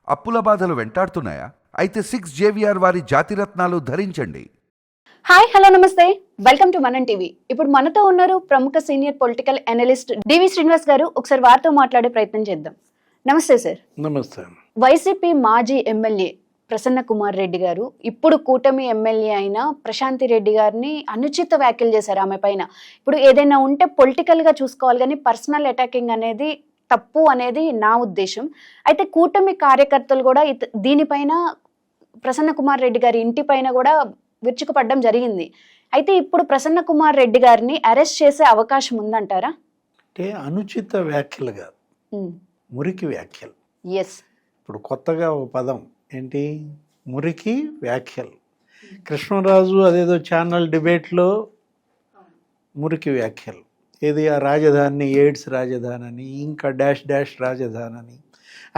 అప్పుల బాధలు వెంటాడుతున్నాయా? అయితే 6 JVR వారి జాతిరత్నాలు ధరించండి. హాయ్ హలో నమస్తే, వెల్కమ్ టు మనం టీవీ. ఇప్పుడు మనతో ఉన్నారు ప్రముఖ సీనియర్ పొలిటికల్ అనలిస్ట్ డివి శ్రీనివాస్ గారు. ఒకసారి వారితో మాట్లాడే ప్రయత్నం చేద్దాం. నమస్తే సార్. నమస్తే. వైసీపీ మాజీ ఎమ్మెల్యే ప్రసన్న కుమార్ రెడ్డి గారు ఇప్పుడు కూటమి ఎమ్మెల్యే అయిన ప్రశాంతి రెడ్డి గారిని అనుచిత వ్యాఖ్యలు చేశారు ఆమె పైన. ఇప్పుడు ఏదైనా ఉంటే పొలిటికల్ గా చూసుకోవాలి కానీ పర్సనల్ అటాకింగ్ అనేది తప్పు అనేది నా ఉద్దేశం. అయితే కూటమి కార్యకర్తలు కూడా దీనిపైన ప్రసన్న కుమార్ రెడ్డి గారి ఇంటి పైన కూడా విరుచుకుపడడం జరిగింది. అయితే ఇప్పుడు ప్రసన్న కుమార్ రెడ్డి గారిని అరెస్ట్ చేసే అవకాశం ఉందంటారా? అంటే అనుచిత వ్యాఖ్యలు కాదు, మురికి వ్యాఖ్యలు. ఎస్. ఇప్పుడు కొత్తగా ఒక పదం ఏంటి, మురికి వ్యాఖ్యలు. కృష్ణరాజు అదేదో ఛానల్ డిబేట్లో మురికి వ్యాఖ్యలు. ఏది ఆ రాజధాని ఎయిడ్స్ రాజధాని అని, ఇంకా డాష్ డాష్ రాజధాని అని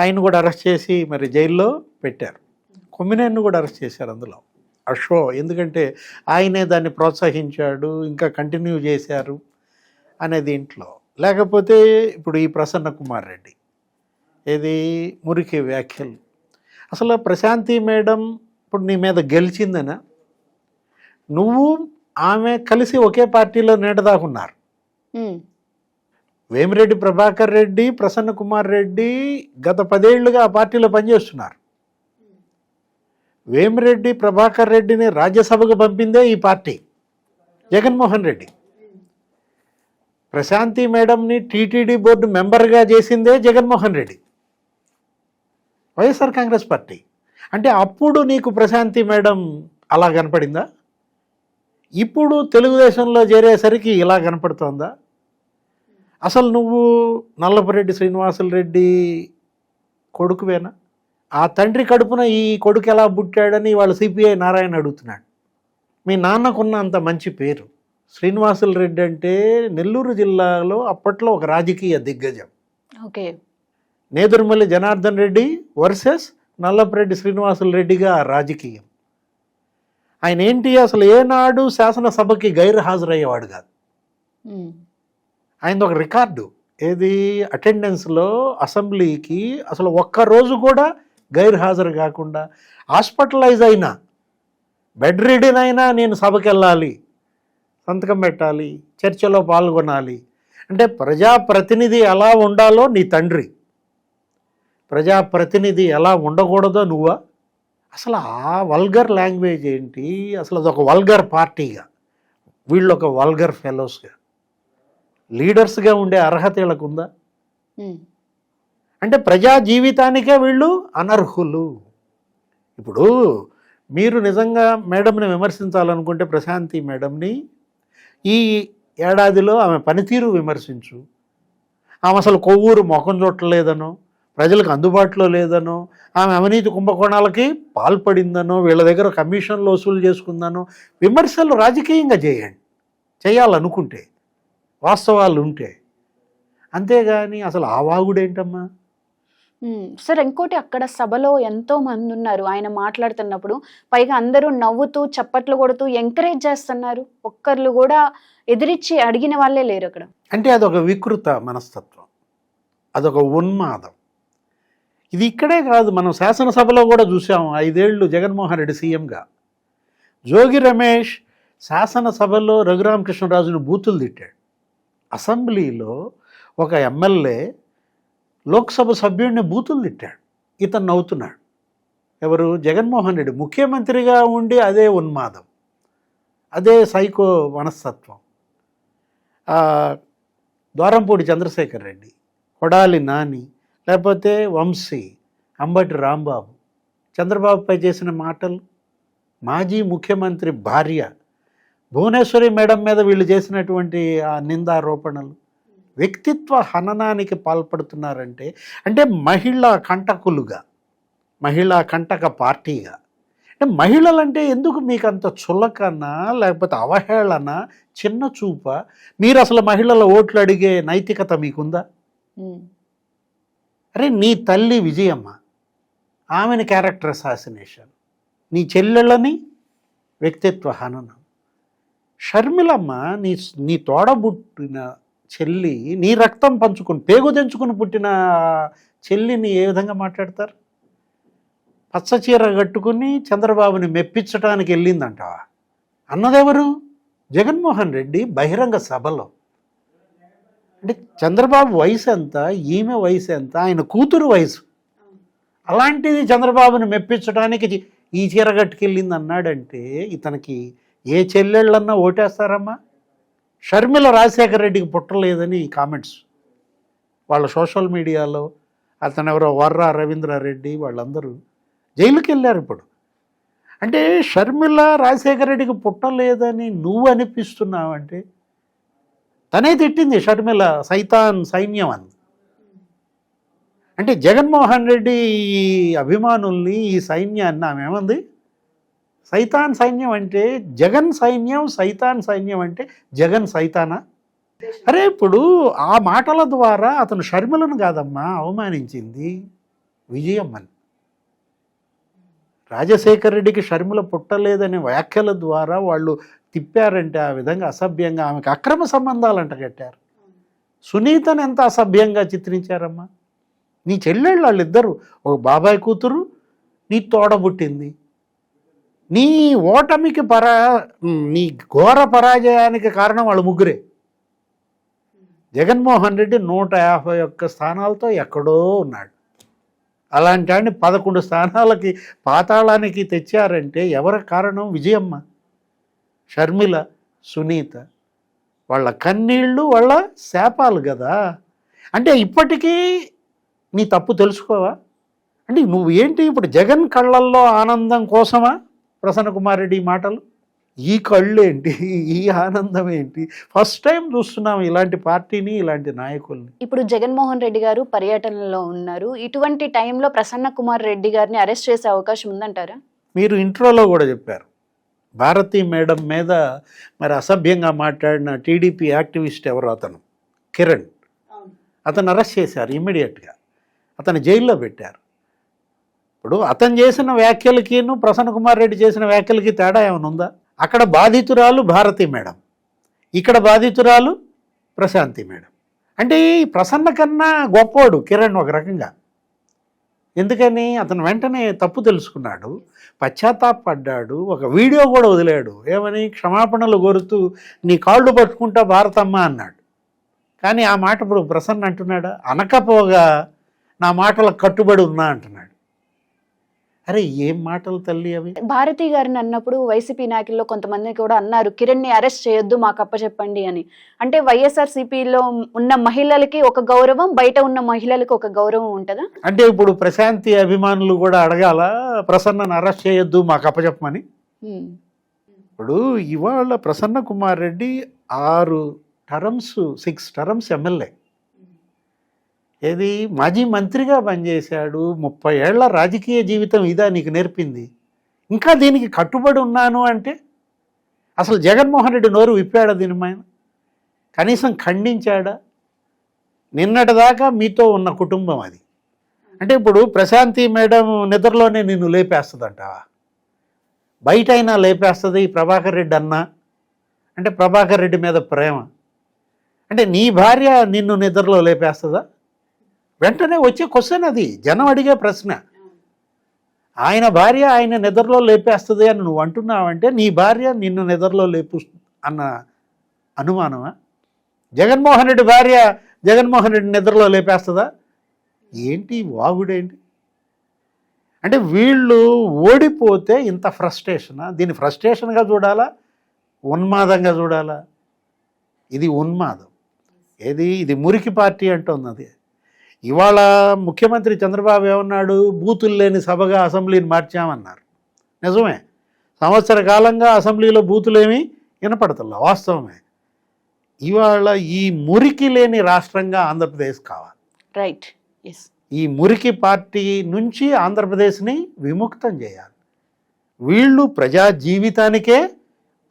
ఆయన కూడా అరెస్ట్ చేసి మరి జైల్లో పెట్టారు. కొమ్మినేని కూడా అరెస్ట్ చేశారు అందులో ఆ షో. ఎందుకంటే ఆయనే దాన్ని ప్రోత్సహించాడు, ఇంకా కంటిన్యూ చేశారు అనే దీంట్లో. లేకపోతే ఇప్పుడు ఈ ప్రసన్న కుమార్ రెడ్డి ఏది మురికి వ్యాఖ్యలు. అసలు ప్రశాంతి మేడం ఇప్పుడు నీ మీద గెలిచిందనా? నువ్వు ఆమె కలిసి ఒకే పార్టీలో నేటదాకున్నారు. వేమిరెడ్డి ప్రభాకర్ రెడ్డి, ప్రసన్న కుమార్ రెడ్డి గత 10 ఏళ్లుగా ఆ పార్టీలో పనిచేస్తున్నారు. వేమిరెడ్డి ప్రభాకర్ రెడ్డిని రాజ్యసభకు పంపిందే ఈ పార్టీ, జగన్మోహన్ రెడ్డి. ప్రశాంతి మేడంని టీటీడీ బోర్డు మెంబర్గా చేసిందే జగన్మోహన్ రెడ్డి, వైఎస్ఆర్ కాంగ్రెస్ పార్టీ. అంటే అప్పుడు నీకు ప్రశాంతి మేడం అలా కనపడిందా? ఇప్పుడు తెలుగుదేశంలో చేరేసరికి ఇలా కనపడుతోందా? అసలు నువ్వు నల్లపురెడ్డి శ్రీనివాసులు రెడ్డి కొడుకువేనా? ఆ తండ్రి కడుపున ఈ కొడుకు ఎలా పుట్టాడని వాళ్ళు సిపిఐ నారాయణ అడుగుతున్నాడు. మీ నాన్నకున్న అంత మంచి పేరు. శ్రీనివాసులు రెడ్డి అంటే నెల్లూరు జిల్లాలో అప్పట్లో ఒక రాజకీయ దిగ్గజం. ఓకే. నేదురుమల్లి జనార్దన్ రెడ్డి వర్సెస్ నల్లపురెడ్డి శ్రీనివాసులు రెడ్డిగా రాజకీయం. ఆయన ఏంటి, అసలు ఏనాడు శాసనసభకి గైర్ హాజరయ్యేవాడు కాదు. ఆయనది ఒక రికార్డు. ఏది, అటెండెన్స్లో అసెంబ్లీకి అసలు ఒక్కరోజు కూడా గైర్ హాజరు కాకుండా, హాస్పిటలైజ్ అయినా, బెడ్ రిడెన్ అయినా నేను సభకి వెళ్ళాలి, సంతకం పెట్టాలి, చర్చలో పాల్గొనాలి. అంటే ప్రజాప్రతినిధి ఎలా ఉండాలో నీ తండ్రి, ప్రజాప్రతినిధి ఎలా ఉండకూడదో నువ్వా? అసలు ఆ వల్గర్ లాంగ్వేజ్ ఏంటి? అసలు అదొక వల్గర్ పార్టీగా, వీళ్ళు ఒక వల్గర్ ఫెలోస్గా, లీడర్స్గా ఉండే అర్హత వీళ్ళకు ఉందా? అంటే ప్రజా జీవితానికే వీళ్ళు అనర్హులు. ఇప్పుడు మీరు నిజంగా మేడంని విమర్శించాలనుకుంటే ప్రశాంతి మేడంని ఈ ఏడాదిలో ఆమె పనితీరు విమర్శించు. ఆమె అసలు కొవ్వూరు మొఖం చూడలేదనో, ప్రజలకు అందుబాటులో లేదనో, ఆమె అవినీతి కుంభకోణాలకి పాల్పడిందనో, వీళ్ళ దగ్గర కమిషన్లు వసూలు చేసుకుందనో విమర్శలు రాజకీయంగా చేయండి, చేయాలనుకుంటే, వాస్తవాలు ఉంటే. అంతేగాని అసలు ఆ వాగుడేంటమ్మా? సార్, ఇంకోటి, అక్కడ సభలో ఎంతో మంది ఉన్నారు ఆయన మాట్లాడుతున్నప్పుడు. పైగా అందరూ నవ్వుతూ చప్పట్లు కొడుతూ ఎంకరేజ్ చేస్తున్నారు. ఒక్కర్లు కూడా ఎదిరించి అడిగిన వాళ్ళే లేరు అక్కడ. అంటే అదొక వికృత మనస్తత్వం, అదొక ఉన్మాదం. ఇది ఇక్కడే కాదు, మనం శాసనసభలో కూడా చూసాము. 5 ఏళ్ళు జగన్మోహన్ రెడ్డి సీఎంగా జోగి రమేష్ శాసనసభలో రఘురామకృష్ణరాజును బూతులు తిట్టాడు. అసెంబ్లీలో ఒక ఎమ్మెల్యే లోక్సభ సభ్యుడిని బూతులు తిట్టాడు. ఇతను నవ్వుతున్నాడు. ఎవరు? జగన్మోహన్ రెడ్డి ముఖ్యమంత్రిగా ఉండి అదే ఉన్మాదం, అదే సైకో మనస్తత్వం. ద్వారంపూడి చంద్రశేఖర్ రెడ్డి, కొడాలి నాని, లేకపోతే వంశీ, అంబటి రాంబాబు చంద్రబాబుపై చేసిన మాటలు, మాజీ ముఖ్యమంత్రి భార్య భువనేశ్వరి మేడం మీద వీళ్ళు చేసినటువంటి ఆ నిందారోపణలు, వ్యక్తిత్వ హననానికి పాల్పడుతున్నారంటే, అంటే మహిళా కంటకులుగా, మహిళా కంటక పార్టీగా. అంటే మహిళలంటే ఎందుకు మీకు అంత చులకన, లేకపోతే అవహేళన, చిన్న చూప? మీరు అసలు మహిళల ఓట్లు అడిగే నైతికత మీకుందా? అరే, నీ తల్లి విజయమ్మ, ఆమెని క్యారెక్టర్ అసాసినేషన్, నీ చెల్లెళ్ళని వ్యక్తిత్వ హననం. షర్మిలమ్మ నీ తోడబుట్టిన చెల్లి, నీ రక్తం పంచుకుని పేగు తెంచుకుని పుట్టిన చెల్లిని ఏ విధంగా మాట్లాడతారు? పచ్చ చీర కట్టుకుని చంద్రబాబుని మెప్పించడానికి వెళ్ళిందంటావా? అన్నదెవరు? జగన్మోహన్ రెడ్డి బహిరంగ సభలో. అంటే చంద్రబాబు వయసు ఎంత, ఈమె వయసు ఎంత, ఆయన కూతురు వయసు. అలాంటిది చంద్రబాబుని మెప్పించడానికి ఈ చీర కట్టుకెళ్ళింది అన్నాడంటే ఇతనికి ఏ చెల్లెళ్ళన్నా ఓటేస్తారమ్మా? షర్మిల రాజశేఖర రెడ్డికి పుట్టలేదని కామెంట్స్ వాళ్ళ సోషల్ మీడియాలో. అతను ఎవరో వర్రా రవీంద్రారెడ్డి వాళ్ళందరూ జైలుకి వెళ్ళారు ఇప్పుడు. అంటే షర్మిల రాజశేఖర రెడ్డికి పుట్టలేదని నువ్వు అనిపిస్తున్నావంటే, తనే తిట్టింది షర్మిల సైతాన్ సైన్యం అని. అంటే జగన్మోహన్ రెడ్డి ఈ అభిమానుల్ని, ఈ సైన్యాన్ని ఆమె ఏమంది? సైతాన్ సైన్యం అంటే జగన్ సైన్యం, సైతాన్ సైన్యం అంటే జగన్ సైతానా? అరే ఇప్పుడు ఆ మాటల ద్వారా అతను షర్మిలను కాదమ్మా అవమానించింది, విజయమ్మని. రాజశేఖర రెడ్డికి షర్మిల పుట్టలేదనే వ్యాఖ్యల ద్వారా వాళ్ళు తిప్పారంటే ఆ విధంగా అసభ్యంగా ఆమెకు అక్రమ సంబంధాలు అంటగట్టారు. సునీతను ఎంత అసభ్యంగా చిత్రించారమ్మా. నీ చెల్లెళ్ళు వాళ్ళిద్దరు, ఒక బాబాయ్ కూతురు, నీ తోడబుట్టింది. నీ ఓటమికి నీ ఘోర పరాజయానికి కారణం వాళ్ళు ముగ్గురే. జగన్మోహన్ రెడ్డి 151 స్థానాలతో ఎక్కడో ఉన్నాడు. అలాంటి వాడిని 11 స్థానాలకి పాతాళానికి తెచ్చారంటే ఎవరి కారణం? విజయమ్మ, షర్మిల, సునీత. వాళ్ళ కన్నీళ్ళు, వాళ్ళ శాపాలు కదా. అంటే ఇప్పటికీ నీ తప్పు తెలుసుకోవా? అంటే నువ్వు ఏంటి ఇప్పుడు జగన్ కళ్ళల్లో ఆనందం కోసమా ప్రసన్న కుమార్ రెడ్డి మాటలు? ఈ కళ్ళు ఏంటి, ఈ ఆనందం ఏంటి? ఫస్ట్ టైం చూస్తున్నాం ఇలాంటి పార్టీని, ఇలాంటి నాయకుల్ని. ఇప్పుడు జగన్మోహన్ రెడ్డి గారు పర్యటనలో ఉన్నారు. ఇటువంటి టైంలో ప్రసన్న కుమార్ రెడ్డి గారిని అరెస్ట్ చేసే అవకాశం ఉందంటారా? మీరు ఇంట్రోలో కూడా చెప్పారు, భారతీ మేడం మీద మరి అసభ్యంగా మాట్లాడిన టీడీపీ యాక్టివిస్ట్ ఎవరు అతను, కిరణ్, అతను అరెస్ట్ చేశారు ఇమ్మీడియట్గా. అతను జైల్లో పెట్టారు. ఇప్పుడు అతను చేసిన వ్యాఖ్యలకిను ప్రసన్న కుమార్ రెడ్డి చేసిన వ్యాఖ్యలకి తేడా ఏమైనా ఉందా? అక్కడ బాధితురాలు భారతీ మేడం, ఇక్కడ బాధితురాలు ప్రశాంతి మేడం. అంటే ఈ ప్రసన్న కన్నా గొప్పోడు కిరణ్ ఒక రకంగా. ఎందుకని? అతను వెంటనే తప్పు తెలుసుకున్నాడు, పశ్చాత్తాపడ్డాడు, ఒక వీడియో కూడా వదిలాడు. ఏమని? క్షమాపణలు కోరుతూ నీ కాళ్ళు పట్టుకుంటా భారతమ్మ అన్నాడు. కానీ ఆ మాట ఇప్పుడు ప్రసన్న అంటున్నాడా? అనకపోగా నా మాటలకు కట్టుబడి ఉన్నా అంటున్నాడు. అరే ఏం మాటలు తల్లి అవి? భారతి గారిని అన్నప్పుడు వైసీపీ నాయకుల్లో కొంతమంది కూడా అన్నారు, కిరణ్ని అరెస్ట్ చేయొద్దు, మాకు అప్పచెప్పండి అని. అంటే వైఎస్ఆర్సీపీలో ఉన్న మహిళలకి ఒక గౌరవం, బయట ఉన్న మహిళలకి ఒక గౌరవం ఉంటుందా? అంటే ఇప్పుడు ప్రశాంతి అభిమానులు కూడా అడగాల ప్రసన్నను అరెస్ట్ చేయొద్దు, మాకు అప్పచెప్పమని. ఇప్పుడు ఇవాళ ప్రసన్న కుమార్ రెడ్డి 6 టర్మ్స్ ఎమ్మెల్యే. ఏది మాజీ మంత్రిగా పనిచేశాడు. 30 ఏళ్ల రాజకీయ జీవితం ఇదా నీకు నేర్పింది? ఇంకా దీనికి కట్టుబడి ఉన్నాను అంటే అసలు జగన్మోహన్ రెడ్డి నోరు విప్పాడా దీని పైన? కనీసం ఖండించాడా? నిన్నటిదాకా మీతో ఉన్న కుటుంబం అది. అంటే ఇప్పుడు ప్రశాంతి మేడం నిద్రలోనే నిన్ను లేపేస్తుందంటావా? బయట అయినా లేపేస్తుంది ఈ ప్రభాకర్ రెడ్డి అన్నా. అంటే ప్రభాకర్ రెడ్డి మీద ప్రేమ. అంటే నీ భార్య నిన్ను నిద్రలో లేపేస్తుందా? వెంటనే వచ్చే క్వశ్చన్ అది, జనం అడిగే ప్రశ్న. ఆయన భార్య ఆయన నిద్రలో లేపేస్తుంది అని నువ్వు అంటున్నావంటే నీ భార్య నిన్ను నిద్రలో లేపు అన్న అనుమానమా? జగన్మోహన్ రెడ్డి భార్య జగన్మోహన్ రెడ్డి నిద్రలో లేపేస్తుందా? ఏంటి వాగుడేంటి? అంటే వీళ్ళు ఓడిపోతే ఇంత ఫ్రస్ట్రేషనా? దీన్ని ఫ్రస్ట్రేషన్గా చూడాలా, ఉన్మాదంగా చూడాలా? ఇది ఉన్మాదం. ఏది? ఇది మురికి పార్టీ అంటుంది అది. ఇవాళ ముఖ్యమంత్రి చంద్రబాబు ఏమన్నాడు? బూతులు లేని సభగా అసెంబ్లీని మార్చామన్నారు. నిజమే, సంవత్సర కాలంగా అసెంబ్లీలో బూతులేమీ వినపడతల్లా, వాస్తవమే. ఇవాళ ఈ మురికి లేని రాష్ట్రంగా ఆంధ్రప్రదేశ్ కావాలి. రైట్. ఎస్. ఈ మురికి పార్టీ నుంచి ఆంధ్రప్రదేశ్ని విముక్తం చేయాలి. వీళ్ళు ప్రజా జీవితానికే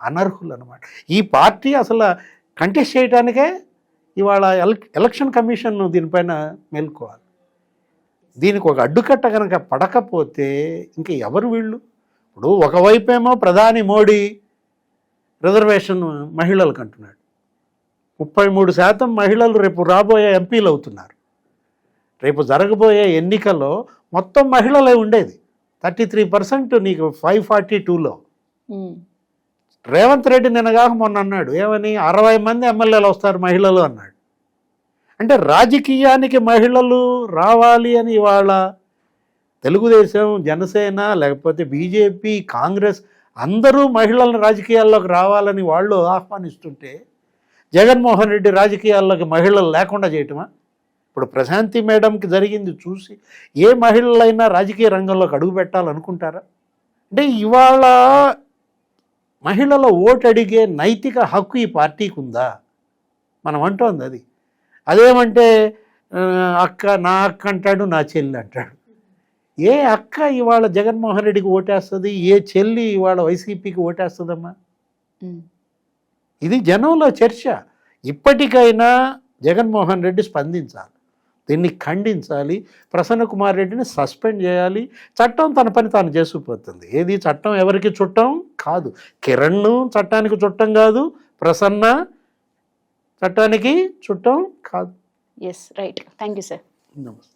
అనర్హులు అన్నమాట. ఈ పార్టీ అసలు కంటెస్ట్ చేయడానికే ఇవాళ ఎలక్షన్ కమిషన్ దీనిపైన మేల్కోవాలి. దీనికి ఒక అడ్డుకట్ట కనుక పడకపోతే ఇంకా ఎవరు వీళ్ళు? ఇప్పుడు ఒకవైపేమో ప్రధాని మోడీ రిజర్వేషన్ మహిళలకు అంటున్నాడు. 33% మహిళలు రేపు రాబోయే ఎంపీలు అవుతున్నారు. రేపు జరగబోయే ఎన్నికల్లో మొత్తం మహిళలే ఉండేది. 33% నీకు 542లో. ఉమ్, రేవంత్ రెడ్డి నిన్నగాక మొన్న అన్నాడు ఏమని, 60 మంది ఎమ్మెల్యేలు వస్తారు మహిళలు అన్నాడు. అంటే రాజకీయానికి మహిళలు రావాలి అని ఇవాళ తెలుగుదేశం, జనసేన, లేకపోతే బీజేపీ, కాంగ్రెస్ అందరూ మహిళలను రాజకీయాల్లోకి రావాలని వాళ్ళు ఆహ్వానిస్తుంటే జగన్మోహన్ రెడ్డి రాజకీయాల్లోకి మహిళలు లేకుండా చేయటమా? ఇప్పుడు ప్రశాంతి మేడంకి జరిగింది చూసి ఏ మహిళలైనా రాజకీయ రంగంలోకి అడుగు పెట్టాలనుకుంటారా? అంటే ఇవాళ మహిళల ఓటు అడిగే నైతిక హక్కు ఈ పార్టీకి ఉందా? మనం అంటోంది అది. అదేమంటే అక్క, నా అక్క అంటాడు, నా చెల్లి అంటాడు. ఏ అక్క ఇవాళ జగన్మోహన్ రెడ్డికి ఓటేస్తుంది? ఏ చెల్లి ఇవాళ వైసీపీకి ఓటేస్తుందమ్మా? ఉమ్. ఇది జనంలో చర్చ. ఇప్పటికైనా జగన్మోహన్ రెడ్డి స్పందించాలి, దీన్ని ఖండించాలి, ప్రసన్న కుమార్ రెడ్డిని సస్పెండ్ చేయాలి. చట్టం తన పని తాను చేసుకుపోతుంది. ఏది చట్టం ఎవరికి చుట్టం కాదు. కిరణ్ చట్టానికి చుట్టం కాదు, ప్రసన్న చట్టానికి చుట్టం కాదు. Yes, right. Thank you sir. నమస్తే.